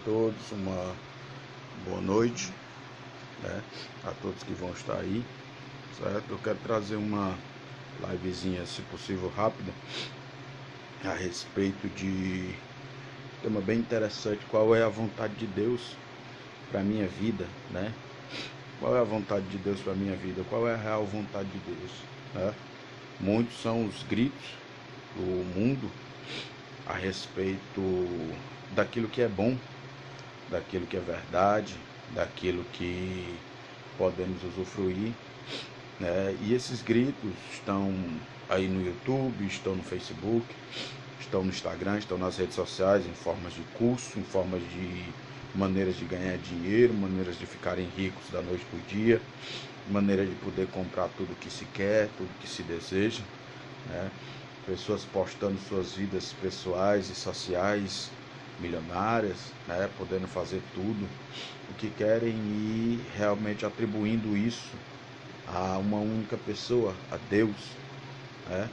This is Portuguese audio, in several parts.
todos, uma boa noite, né, a todos que vão estar aí, certo? Eu quero trazer uma livezinha, se possível, rápida, a respeito de um tema bem interessante: qual é a vontade de Deus para a minha vida, né? Qual é a vontade de Deus para a minha vida? Qual é a real vontade de Deus, né? Muitos são os gritos do mundo a respeito daquilo que é bom, daquilo que é verdade, daquilo que podemos usufruir, né? E esses gritos estão aí no YouTube, estão no Facebook, estão no Instagram, estão nas redes sociais, em formas de curso, em formas de maneiras de ganhar dinheiro, maneiras de ficarem ricos da noite para o dia, maneiras de poder comprar tudo que se quer, tudo que se deseja, né? Pessoas postando suas vidas pessoais e sociais milionárias, né? Podendo fazer tudo o que querem e realmente atribuindo isso a uma única pessoa, a Deus, né?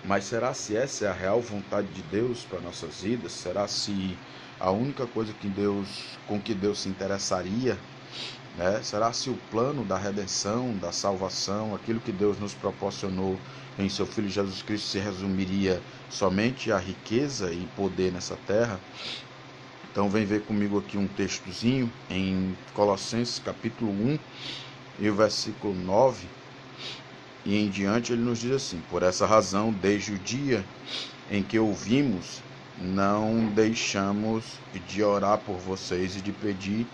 Mas será se essa é a real vontade de Deus para nossas vidas? Será se a única coisa com que Deus se interessaria, né? Será se o plano da redenção, da salvação, aquilo que Deus nos proporcionou em seu Filho Jesus Cristo se resumiria somente a riqueza e poder nessa terra? Então vem ver comigo aqui um textozinho em Colossenses capítulo 1 e o versículo 9 e em diante. Ele nos diz assim: por essa razão, desde o dia em que ouvimos, não deixamos de orar por vocês e de pedir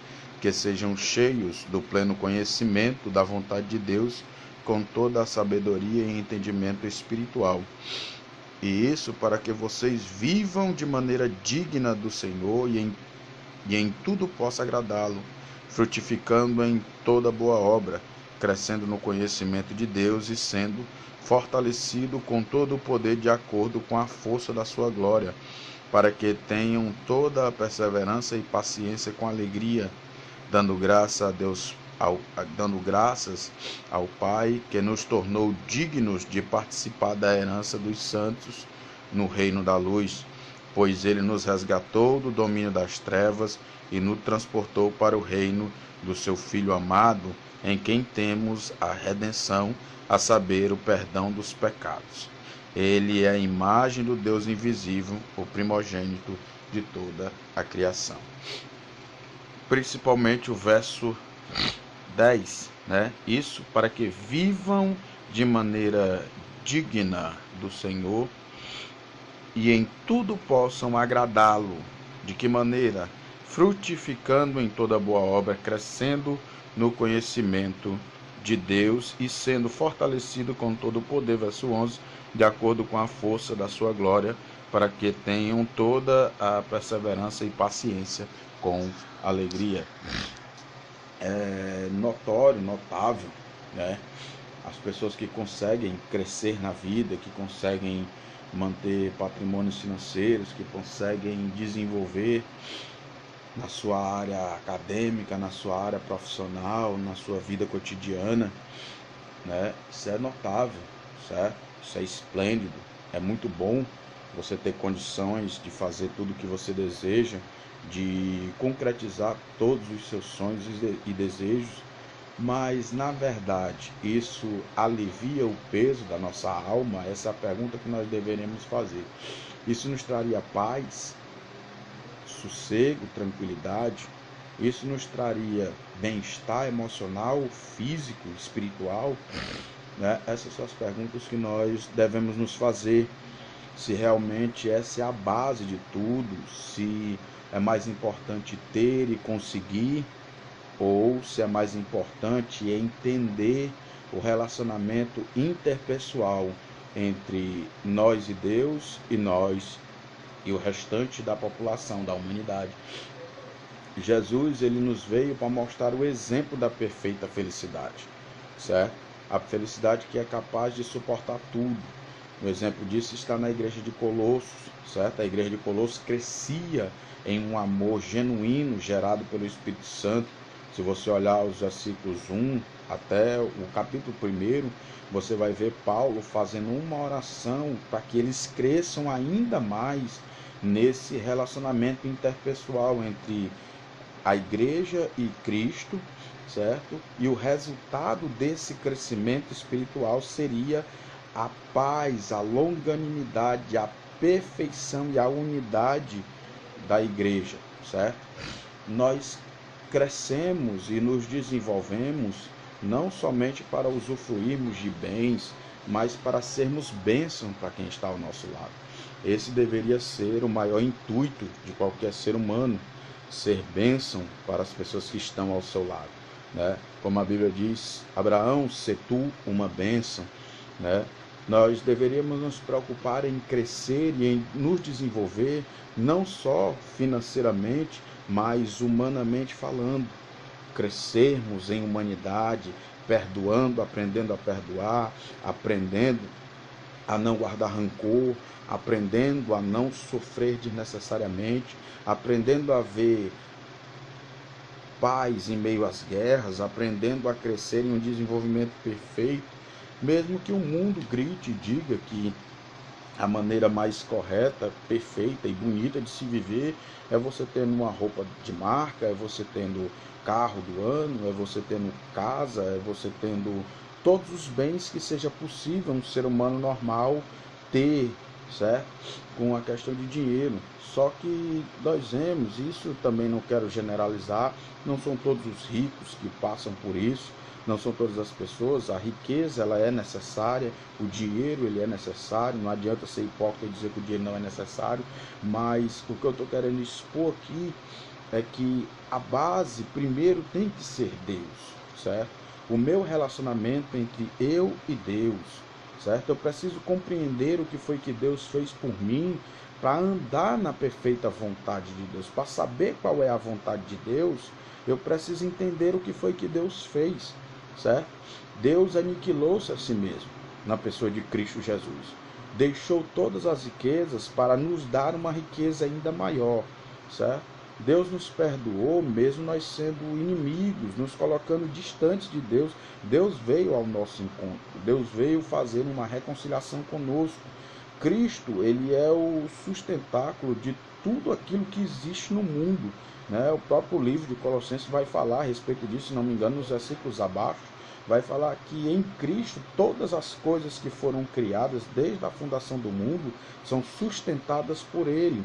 que sejam cheios do pleno conhecimento da vontade de Deus, com toda a sabedoria e entendimento espiritual. E isso para que vocês vivam de maneira digna do Senhor e em tudo possa agradá-lo, frutificando em toda boa obra, crescendo no conhecimento de Deus e sendo fortalecido com todo o poder de acordo com a força da sua glória, para que tenham toda a perseverança e paciência com alegria, dando graças ao Pai, que nos tornou dignos de participar da herança dos santos no reino da luz, pois ele nos resgatou do domínio das trevas e nos transportou para o reino do seu Filho amado, em quem temos a redenção, a saber, o perdão dos pecados. Ele é a imagem do Deus invisível, o primogênito de toda a criação. Principalmente o verso 10, né? Isso para que vivam de maneira digna do Senhor e em tudo possam agradá-lo. De que maneira? Frutificando em toda boa obra, crescendo no conhecimento de Deus e sendo fortalecido com todo o poder, verso 11, de acordo com a força da sua glória, para que tenham toda a perseverança e paciência com alegria. É notável, né? As pessoas que conseguem crescer na vida, que conseguem manter patrimônios financeiros, que conseguem desenvolver na sua área acadêmica, na sua área profissional, na sua vida cotidiana, né? Isso é notável, certo? Isso é esplêndido, é muito bom você ter condições de fazer tudo o que você deseja, de concretizar todos os seus sonhos e desejos, mas na verdade isso alivia o peso da nossa alma? Essa é a pergunta que nós deveremos fazer. Isso nos traria paz, sossego, tranquilidade? Isso nos traria bem-estar emocional, físico, espiritual, né? Essas são as perguntas que nós devemos nos fazer. Se realmente essa é a base de tudo, se é mais importante ter e conseguir, ou se é mais importante entender o relacionamento interpessoal entre nós e Deus e nós e o restante da população, da humanidade. Jesus, ele nos veio para mostrar o exemplo da perfeita felicidade, certo? A felicidade que é capaz de suportar tudo. O exemplo disso está na igreja de Colossos, certo? A igreja de Colossos crescia em um amor genuíno gerado pelo Espírito Santo. Se você olhar os versículos 1 até o capítulo 1, você vai ver Paulo fazendo uma oração para que eles cresçam ainda mais nesse relacionamento interpessoal entre a igreja e Cristo, certo? E o resultado desse crescimento espiritual seria a paz, a longanimidade, a perfeição e a unidade da igreja, certo? Nós crescemos e nos desenvolvemos não somente para usufruirmos de bens, mas para sermos bênção para quem está ao nosso lado. Esse deveria ser o maior intuito de qualquer ser humano, ser bênção para as pessoas que estão ao seu lado, né? Como a Bíblia diz, Abraão, se tu uma bênção, né? Nós deveríamos nos preocupar em crescer e em nos desenvolver, não só financeiramente, mas humanamente falando. Crescermos em humanidade, perdoando, aprendendo a perdoar, aprendendo a não guardar rancor, aprendendo a não sofrer desnecessariamente, aprendendo a ver paz em meio às guerras, aprendendo a crescer em um desenvolvimento perfeito, mesmo que o mundo grite e diga que a maneira mais correta, perfeita e bonita de se viver é você tendo uma roupa de marca, é você tendo carro do ano, é você tendo casa, é você tendo todos os bens que seja possível um ser humano normal ter, certo? Com a questão de dinheiro. Só que nós vemos, isso também não quero generalizar, não são todos os ricos que passam por isso, não são todas as pessoas, a riqueza ela é necessária, o dinheiro ele é necessário, não adianta ser hipócrita e dizer que o dinheiro não é necessário, mas o que eu estou querendo expor aqui é que a base primeiro tem que ser Deus, certo? O meu relacionamento entre eu e Deus, certo? Eu preciso compreender o que foi que Deus fez por mim para andar na perfeita vontade de Deus, para saber qual é a vontade de Deus, eu preciso entender o que foi que Deus fez, certo? Deus aniquilou-se a si mesmo na pessoa de Cristo Jesus. Deixou todas as riquezas para nos dar uma riqueza ainda maior, certo? Deus nos perdoou mesmo nós sendo inimigos, nos colocando distantes de Deus. Deus veio ao nosso encontro, Deus veio fazer uma reconciliação conosco. Cristo, ele é o sustentáculo de tudo aquilo que existe no mundo, né? O próprio livro de Colossenses vai falar a respeito disso, se não me engano, nos versículos abaixo, vai falar que em Cristo todas as coisas que foram criadas desde a fundação do mundo são sustentadas por Ele.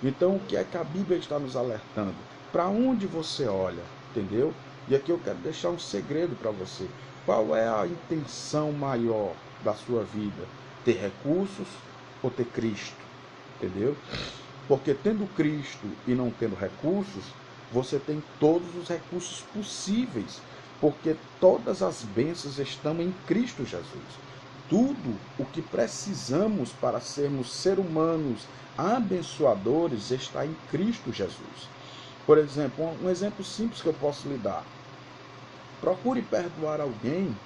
Então, o que é que a Bíblia está nos alertando? Para onde você olha, entendeu? E aqui eu quero deixar um segredo para você. Qual é a intenção maior da sua vida? Ter recursos ou ter Cristo? Entendeu? Porque tendo Cristo e não tendo recursos, você tem todos os recursos possíveis, porque todas as bênçãos estão em Cristo Jesus. Tudo o que precisamos para sermos seres humanos abençoadores está em Cristo Jesus. Por exemplo, um exemplo simples que eu posso lhe dar. Procure perdoar alguém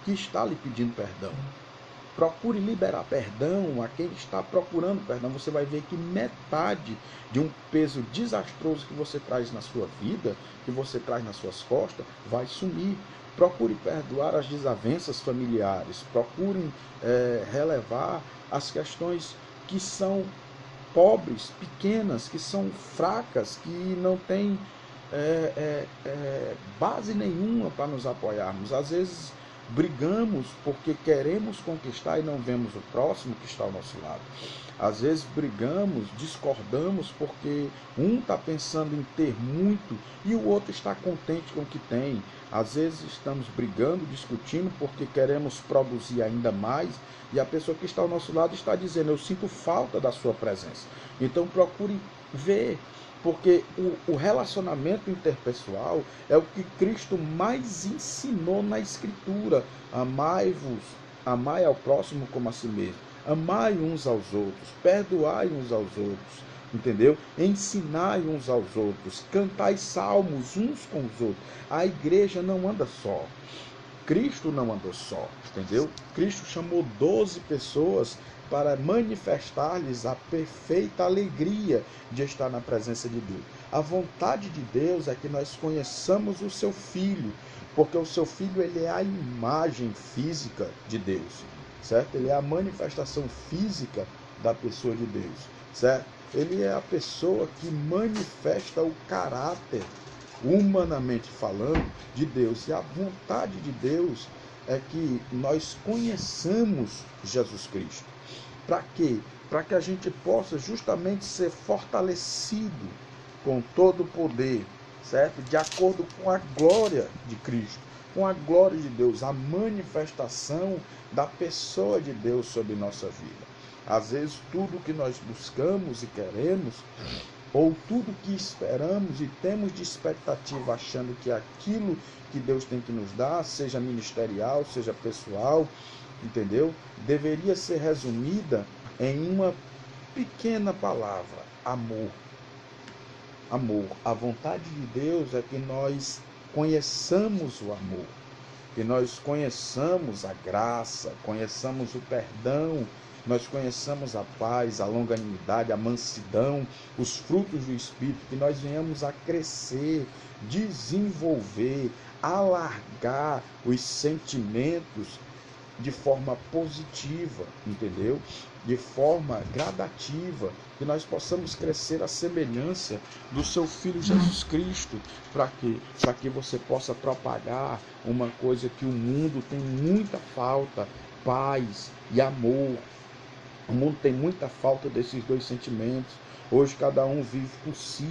que está lhe pedindo perdão. Procure liberar perdão a quem está procurando perdão. Você vai ver que metade de um peso desastroso que você traz na sua vida, que você traz nas suas costas, vai sumir. Procure perdoar as desavenças familiares. Procure relevar as questões que são pobres, pequenas, que são fracas, que não têm base nenhuma para nos apoiarmos. Às vezes brigamos porque queremos conquistar e não vemos o próximo que está ao nosso lado. Às vezes brigamos, discordamos porque um está pensando em ter muito e o outro está contente com o que tem. Às vezes estamos brigando, discutindo porque queremos produzir ainda mais e a pessoa que está ao nosso lado está dizendo: eu sinto falta da sua presença. Então procure ver, porque o relacionamento interpessoal é o que Cristo mais ensinou na Escritura. Amai-vos, amai ao próximo como a si mesmo. Amai uns aos outros, perdoai uns aos outros, entendeu? Ensinai uns aos outros, cantai salmos uns com os outros. A igreja não anda só. Cristo não andou só, entendeu? Cristo chamou 12 pessoas para manifestar-lhes a perfeita alegria de estar na presença de Deus. A vontade de Deus é que nós conheçamos o seu Filho, porque o seu Filho ele é a imagem física de Deus, certo? Ele é a manifestação física da pessoa de Deus, certo? ele é a pessoa que manifesta o caráter, humanamente falando, de Deus. E a vontade de Deus é que nós conheçamos Jesus Cristo. Para quê? Para que a gente possa justamente ser fortalecido com todo o poder, certo? De acordo com a glória de Cristo, com a glória de Deus, a manifestação da pessoa de Deus sobre nossa vida. Às vezes tudo que nós buscamos e queremos, ou tudo que esperamos e temos de expectativa, achando que aquilo que Deus tem que nos dar, seja ministerial, seja pessoal, entendeu? Deveria ser resumida em uma pequena palavra: amor. Amor. A vontade de Deus é que nós conheçamos o amor, que nós conheçamos a graça, conheçamos o perdão, nós conheçamos a paz, a longanimidade, a mansidão, os frutos do Espírito, que nós venhamos a crescer, desenvolver, alargar os sentimentos de forma positiva, entendeu? De forma gradativa, que nós possamos crescer à semelhança do seu Filho Jesus Cristo. Para quê? Para que você possa propagar uma coisa que o mundo tem muita falta: paz e amor. O mundo tem muita falta desses dois sentimentos. Hoje cada um vive por si.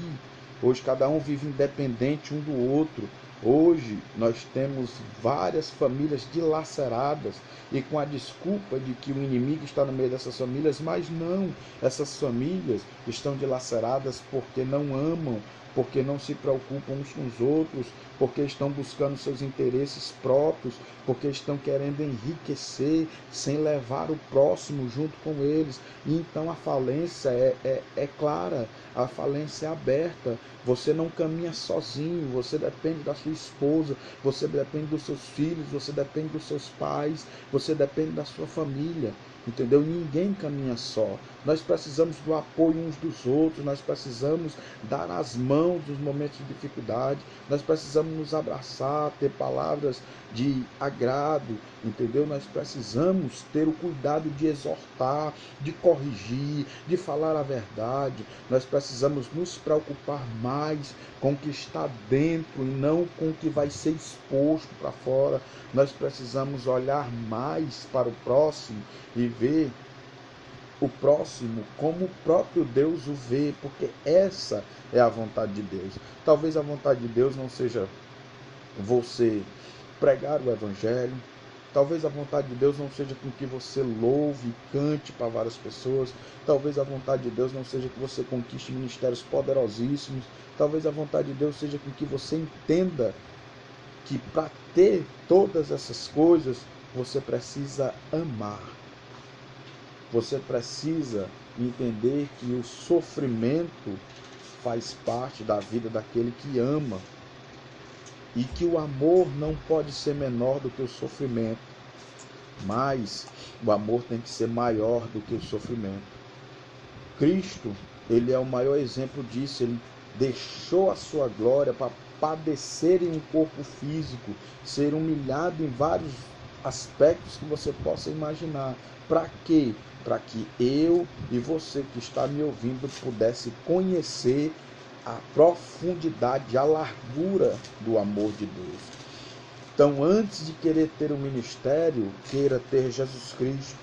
Hoje cada um vive independente um do outro. Hoje nós temos várias famílias dilaceradas e com a desculpa de que o inimigo está no meio dessas famílias, mas não, essas famílias estão dilaceradas porque não amam, porque não se preocupam uns com os outros, porque estão buscando seus interesses próprios, porque estão querendo enriquecer sem levar o próximo junto com eles. E então a falência é clara, a falência é aberta. Você não caminha sozinho, você depende da sua esposa, você depende dos seus filhos, você depende dos seus pais, você depende da sua família. Entendeu? Ninguém caminha só. Nós precisamos do apoio uns dos outros, nós precisamos dar as mãos nos momentos de dificuldade, nós precisamos nos abraçar, ter palavras de agrado, entendeu? Nós precisamos ter o cuidado de exortar, de corrigir, de falar a verdade. Nós precisamos nos preocupar mais com o que está dentro e não com o que vai ser exposto para fora. Nós precisamos olhar mais para o próximo e ver o próximo como o próprio Deus o vê, porque essa é a vontade de Deus. Talvez a vontade de Deus não seja você pregar o Evangelho, talvez a vontade de Deus não seja com que você louve e cante para várias pessoas, talvez a vontade de Deus não seja que você conquiste ministérios poderosíssimos, talvez a vontade de Deus seja com que você entenda que para ter todas essas coisas, você precisa amar. Você precisa entender que o sofrimento faz parte da vida daquele que ama. E que o amor não pode ser menor do que o sofrimento. Mas o amor tem que ser maior do que o sofrimento. Cristo, ele é o maior exemplo disso. Ele deixou a sua glória para padecer em um corpo físico, ser humilhado em vários aspectos que você possa imaginar. Para quê? Para que eu e você que está me ouvindo pudesse conhecer a profundidade, a largura do amor de Deus. Então, antes de querer ter um ministério, queira ter Jesus Cristo.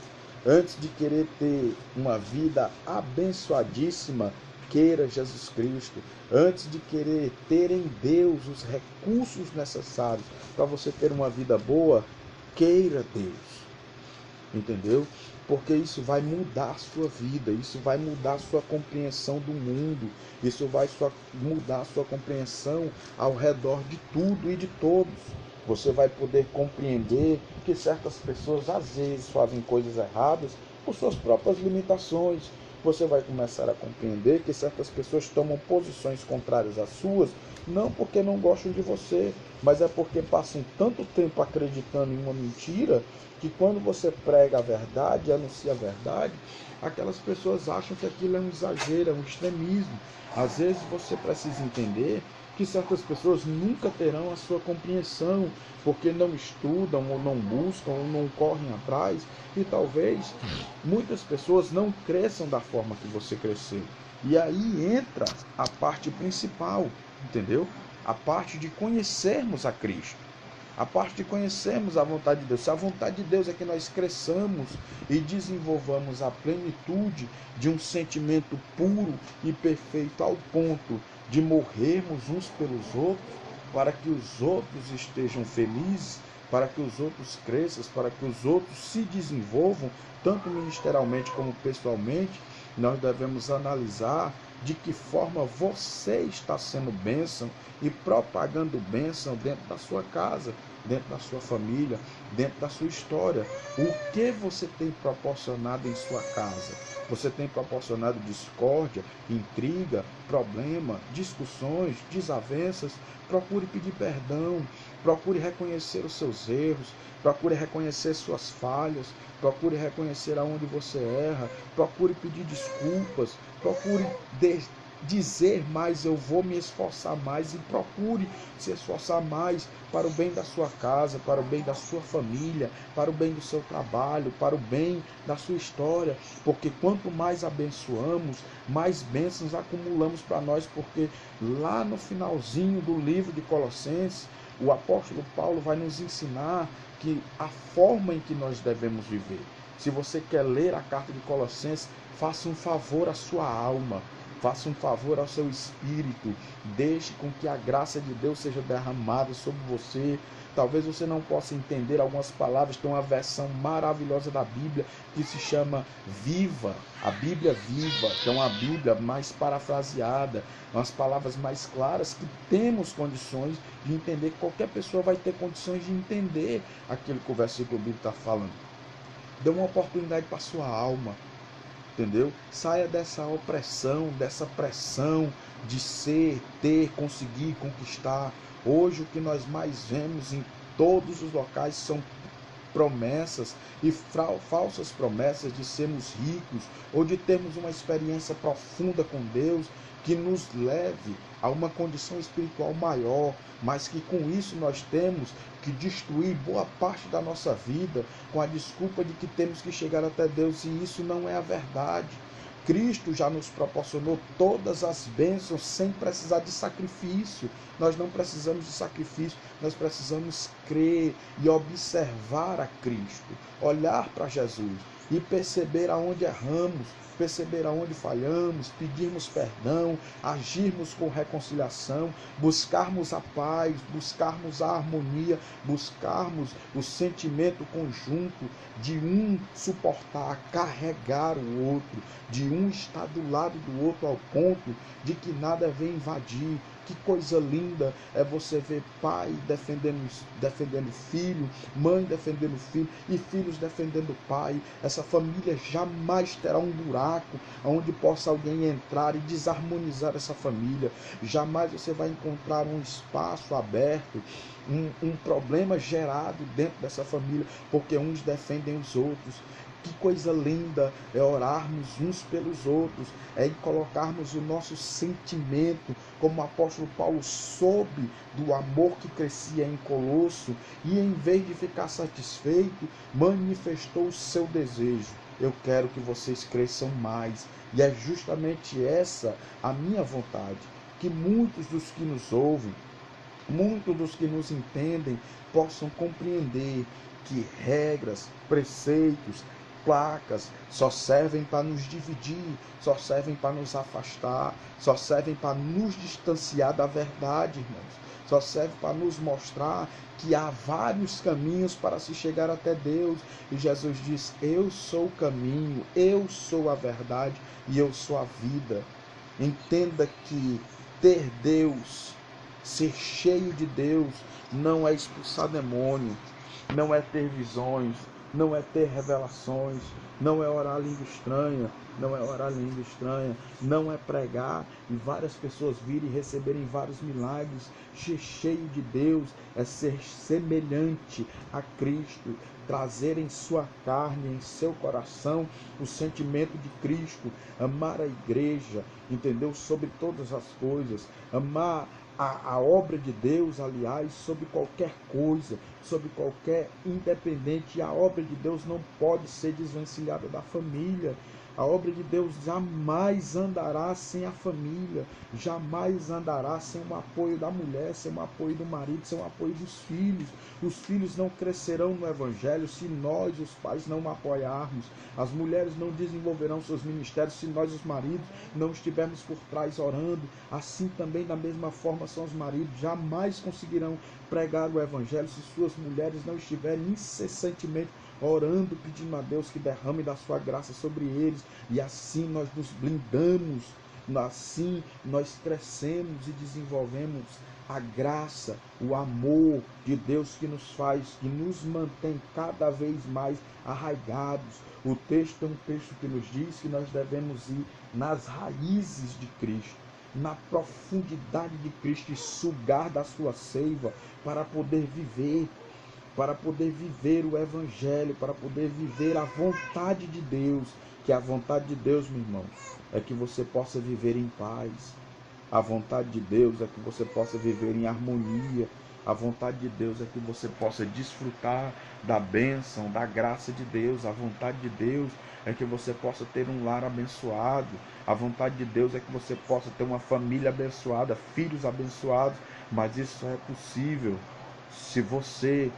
Antes de querer ter uma vida abençoadíssima, queira Jesus Cristo. Antes de querer ter em Deus os recursos necessários para você ter uma vida boa, queira Deus. Entendeu? Porque isso vai mudar a sua vida, isso vai mudar a sua compreensão do mundo, isso vai mudar a sua compreensão ao redor de tudo e de todos. Você vai poder compreender que certas pessoas às vezes fazem coisas erradas por suas próprias limitações. Você vai começar a compreender que certas pessoas tomam posições contrárias às suas, não porque não gostam de você, mas é porque passam tanto tempo acreditando em uma mentira, que quando você prega a verdade, anuncia a verdade, aquelas pessoas acham que aquilo é um exagero, é um extremismo. Às vezes você precisa entender que certas pessoas nunca terão a sua compreensão, porque não estudam, ou não buscam, ou não correm atrás, e talvez muitas pessoas não cresçam da forma que você cresceu. E aí entra a parte principal, entendeu? A parte de conhecermos a Cristo. A parte de conhecermos a vontade de Deus. Se a vontade de Deus é que nós cresçamos e desenvolvamos a plenitude de um sentimento puro e perfeito ao ponto de morrermos uns pelos outros, para que os outros estejam felizes, para que os outros cresçam, para que os outros se desenvolvam, tanto ministerialmente como pessoalmente, nós devemos analisar de que forma você está sendo bênção e propagando bênção dentro da sua casa, dentro da sua família, dentro da sua história. O que você tem proporcionado em sua casa? Você tem proporcionado discórdia, intriga, problema, discussões, desavenças? Procure pedir perdão, procure reconhecer os seus erros, procure reconhecer suas falhas, procure reconhecer aonde você erra, procure pedir desculpas, procure dizer mais, eu vou me esforçar mais, e procure se esforçar mais para o bem da sua casa, para o bem da sua família, para o bem do seu trabalho, para o bem da sua história, porque quanto mais abençoamos, mais bênçãos acumulamos para nós, porque lá no finalzinho do livro de Colossenses, o apóstolo Paulo vai nos ensinar que a forma em que nós devemos viver. Se você quer ler a carta de Colossenses, faça um favor à sua alma, faça um favor ao seu espírito, deixe com que a graça de Deus seja derramada sobre você. Talvez você não possa entender algumas palavras, tem uma versão maravilhosa da Bíblia que se chama Viva, a Bíblia Viva, que é uma Bíblia mais parafraseada, umas palavras mais claras que temos condições de entender, que qualquer pessoa vai ter condições de entender aquilo que o versículo bíblico está falando. Dê uma oportunidade para a sua alma, entendeu? Saia dessa opressão, dessa pressão de ser, ter, conseguir, conquistar. Hoje o que nós mais vemos em todos os locais são promessas e falsas promessas de sermos ricos ou de termos uma experiência profunda com Deus que nos leve a uma condição espiritual maior, mas que com isso nós temos que destruir boa parte da nossa vida com a desculpa de que temos que chegar até Deus, e isso não é a verdade. Cristo já nos proporcionou todas as bênçãos sem precisar de sacrifício. Nós não precisamos de sacrifício, nós precisamos crer e observar a Cristo, olhar para Jesus e perceber aonde erramos, perceber aonde falhamos, pedirmos perdão, agirmos com reconciliação, buscarmos a paz, buscarmos a harmonia, buscarmos o sentimento conjunto de um suportar, carregar o outro, de um estar do lado do outro ao ponto de que nada vem invadir. Que coisa linda é você ver pai defendendo filho, mãe defendendo filho e filhos defendendo pai. Essa família jamais terá um buraco onde possa alguém entrar e desarmonizar essa família. Jamais você vai encontrar um espaço aberto, um problema gerado dentro dessa família, porque uns defendem os outros. Que coisa linda é orarmos uns pelos outros, é colocarmos o nosso sentimento, como o apóstolo Paulo soube do amor que crescia em Colosso, e em vez de ficar satisfeito, manifestou o seu desejo. Eu quero que vocês cresçam mais, e é justamente essa a minha vontade, que muitos dos que nos ouvem, muitos dos que nos entendem, possam compreender que regras, preceitos, placas só servem para nos dividir, só servem para nos afastar, só servem para nos distanciar da verdade, irmãos. Só serve para nos mostrar que há vários caminhos para se chegar até Deus. E Jesus diz: eu sou o caminho, eu sou a verdade e eu sou a vida. Entenda que ter Deus, ser cheio de Deus, não é expulsar demônio, não é ter visões, não é ter revelações, não é orar língua estranha, não é pregar e várias pessoas virem e receberem vários milagres. Ser cheio de Deus é ser semelhante a Cristo, trazer em sua carne, em seu coração, o sentimento de Cristo, amar a igreja, entendeu? Sobre todas as coisas, amar a obra de Deus, aliás, sobre qualquer coisa, sobre qualquer independente. E a obra de Deus não pode ser desvencilhada da família. A obra de Deus jamais andará sem a família, jamais andará sem o apoio da mulher, sem o apoio do marido, sem o apoio dos filhos. Os filhos não crescerão no Evangelho se nós, os pais, não apoiarmos. As mulheres não desenvolverão seus ministérios se nós, os maridos, não estivermos por trás orando. Assim também, da mesma forma, são os maridos. Jamais conseguirão pregar o Evangelho se suas mulheres não estiverem incessantemente orando, pedindo a Deus que derrame da sua graça sobre eles, e assim nós nos blindamos, assim nós crescemos e desenvolvemos a graça, o amor de Deus que nos faz, que nos mantém cada vez mais arraigados. O texto é um texto que nos diz que nós devemos ir nas raízes de Cristo, na profundidade de Cristo, e sugar da sua seiva para poder viver o Evangelho, para poder viver a vontade de Deus. Que a vontade de Deus, meu irmão, é que você possa viver em paz. A vontade de Deus é que você possa viver em harmonia. A vontade de Deus é que você possa desfrutar da bênção, da graça de Deus. A vontade de Deus é que você possa ter um lar abençoado. A vontade de Deus é que você possa ter uma família abençoada, filhos abençoados. Mas isso só é possível se você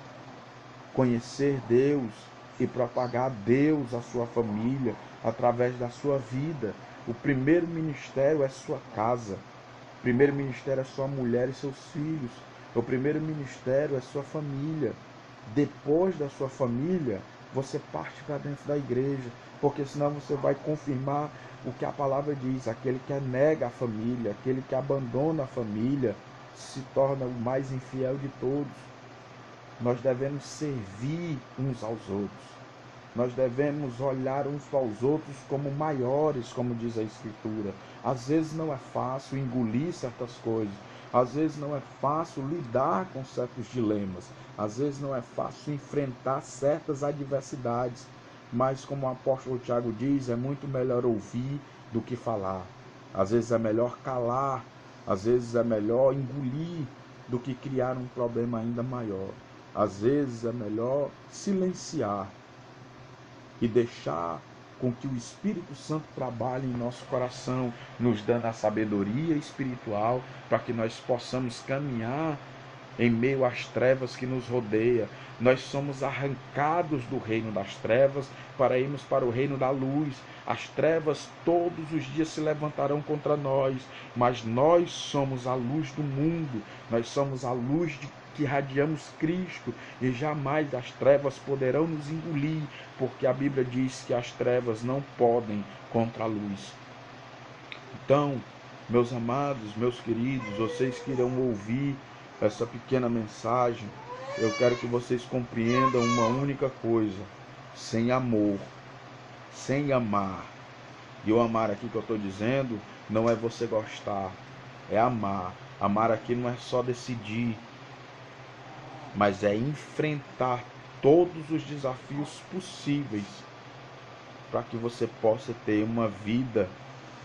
conhecer Deus e propagar Deus à sua família através da sua vida. O primeiro ministério é sua casa. O primeiro ministério é sua mulher e seus filhos. O primeiro ministério é sua família. Depois da sua família, você parte para dentro da igreja, porque senão você vai confirmar o que a palavra diz: aquele que nega a família, aquele que abandona a família, se torna o mais infiel de todos. Nós devemos servir uns aos outros. Nós devemos olhar uns aos outros como maiores, como diz a Escritura. Às vezes não é fácil engolir certas coisas. Às vezes não é fácil lidar com certos dilemas. Às vezes não é fácil enfrentar certas adversidades. Mas, como o apóstolo Tiago diz, é muito melhor ouvir do que falar. Às vezes é melhor calar. Às vezes é melhor engolir do que criar um problema ainda maior. Às vezes é melhor silenciar e deixar com que o Espírito Santo trabalhe em nosso coração, nos dando a sabedoria espiritual para que nós possamos caminhar em meio às trevas que nos rodeia. Nós somos arrancados do reino das trevas para irmos para o reino da luz. As trevas todos os dias se levantarão contra nós, mas nós somos a luz do mundo. Nós somos a luz que irradiamos Cristo, e jamais as trevas poderão nos engolir, porque a Bíblia diz que as trevas não podem contra a luz. Então, meus amados, meus queridos, vocês que irão ouvir essa pequena mensagem, eu quero que vocês compreendam uma única coisa: sem amor, sem amar. E o amar aqui que eu estou dizendo não é você gostar, é amar. Amar aqui não é só decidir, mas é enfrentar todos os desafios possíveis para que você possa ter uma vida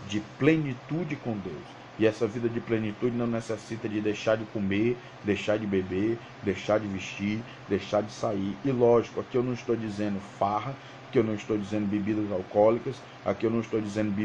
de plenitude com Deus. E essa vida de plenitude não necessita de deixar de comer, deixar de beber, deixar de vestir, deixar de sair. E lógico, aqui eu não estou dizendo farra, aqui eu não estou dizendo bebidas alcoólicas, aqui eu não estou dizendo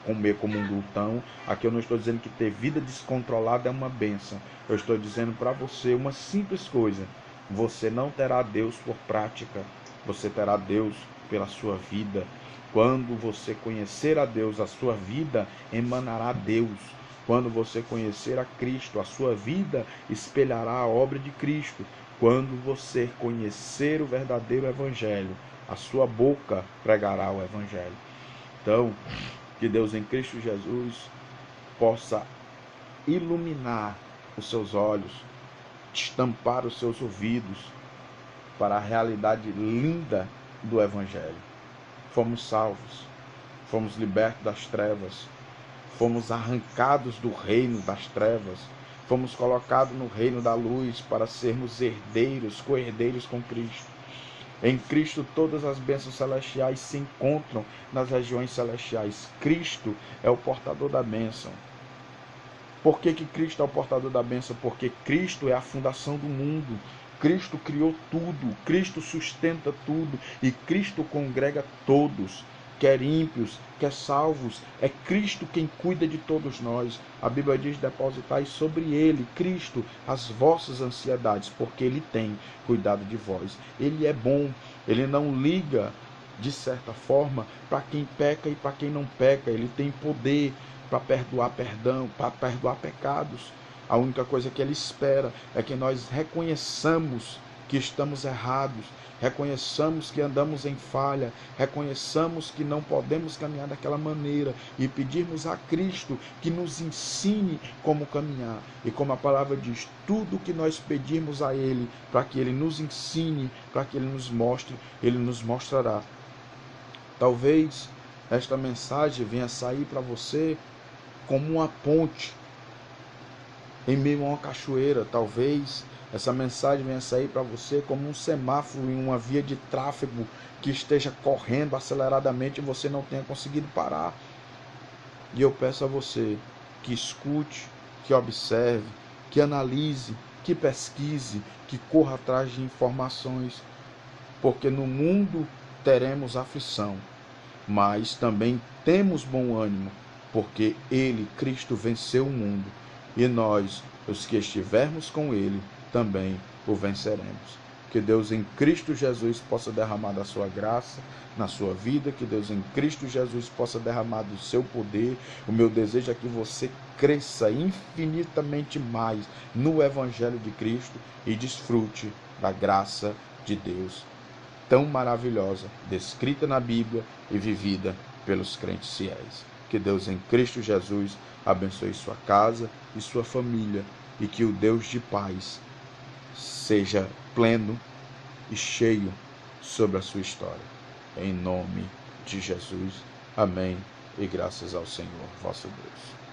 comer como um glutão, aqui eu não estou dizendo que ter vida descontrolada é uma bênção. Eu estou dizendo para você uma simples coisa: você não terá Deus por prática, você terá Deus pela sua vida. Quando você conhecer a Deus, a sua vida emanará Deus. Quando você conhecer a Cristo, a sua vida espelhará a obra de Cristo. Quando você conhecer o verdadeiro Evangelho, a sua boca pregará o Evangelho. Então, que Deus em Cristo Jesus possa iluminar os seus olhos, estampar os seus ouvidos para a realidade linda do Evangelho. Fomos salvos, fomos libertos das trevas, fomos arrancados do reino das trevas, fomos colocados no reino da luz para sermos herdeiros, co-herdeiros com Cristo. Em Cristo todas as bênçãos celestiais se encontram nas regiões celestiais. Cristo é o portador da bênção. Por que Cristo é o portador da bênção? Porque Cristo é a fundação do mundo. Cristo criou tudo, Cristo sustenta tudo e Cristo congrega todos. quer ímpios, quer salvos. É Cristo quem cuida de todos nós. A Bíblia diz: depositai sobre Ele, Cristo, as vossas ansiedades, porque Ele tem cuidado de vós. Ele é bom, Ele não liga, de certa forma, para quem peca e para quem não peca. Ele tem poder para perdoar para perdoar pecados. A única coisa que Ele espera é que nós reconheçamos que estamos errados, reconheçamos que andamos em falha, reconheçamos que não podemos caminhar daquela maneira e pedirmos a Cristo que nos ensine como caminhar. E como a palavra diz, tudo que nós pedirmos a Ele para que Ele nos ensine, para que Ele nos mostre, Ele nos mostrará. Talvez esta mensagem venha sair para você como uma ponte em meio a uma cachoeira. Talvez essa mensagem venha sair para você como um semáforo em uma via de tráfego que esteja correndo aceleradamente e você não tenha conseguido parar. E eu peço a você que escute, que observe, que analise, que pesquise, que corra atrás de informações, porque no mundo teremos aflição, mas também temos bom ânimo, porque Ele, Cristo, venceu o mundo, e nós, os que estivermos com Ele, também o venceremos. Que Deus em Cristo Jesus possa derramar da sua graça na sua vida, que Deus em Cristo Jesus possa derramar do seu poder. O meu desejo é que você cresça infinitamente mais no Evangelho de Cristo e desfrute da graça de Deus tão maravilhosa, descrita na Bíblia e vivida pelos crentes fiéis. Que Deus em Cristo Jesus abençoe sua casa e sua família, e que o Deus de paz seja pleno e cheio sobre a sua história. Em nome de Jesus. Amém. E graças ao Senhor, vosso Deus.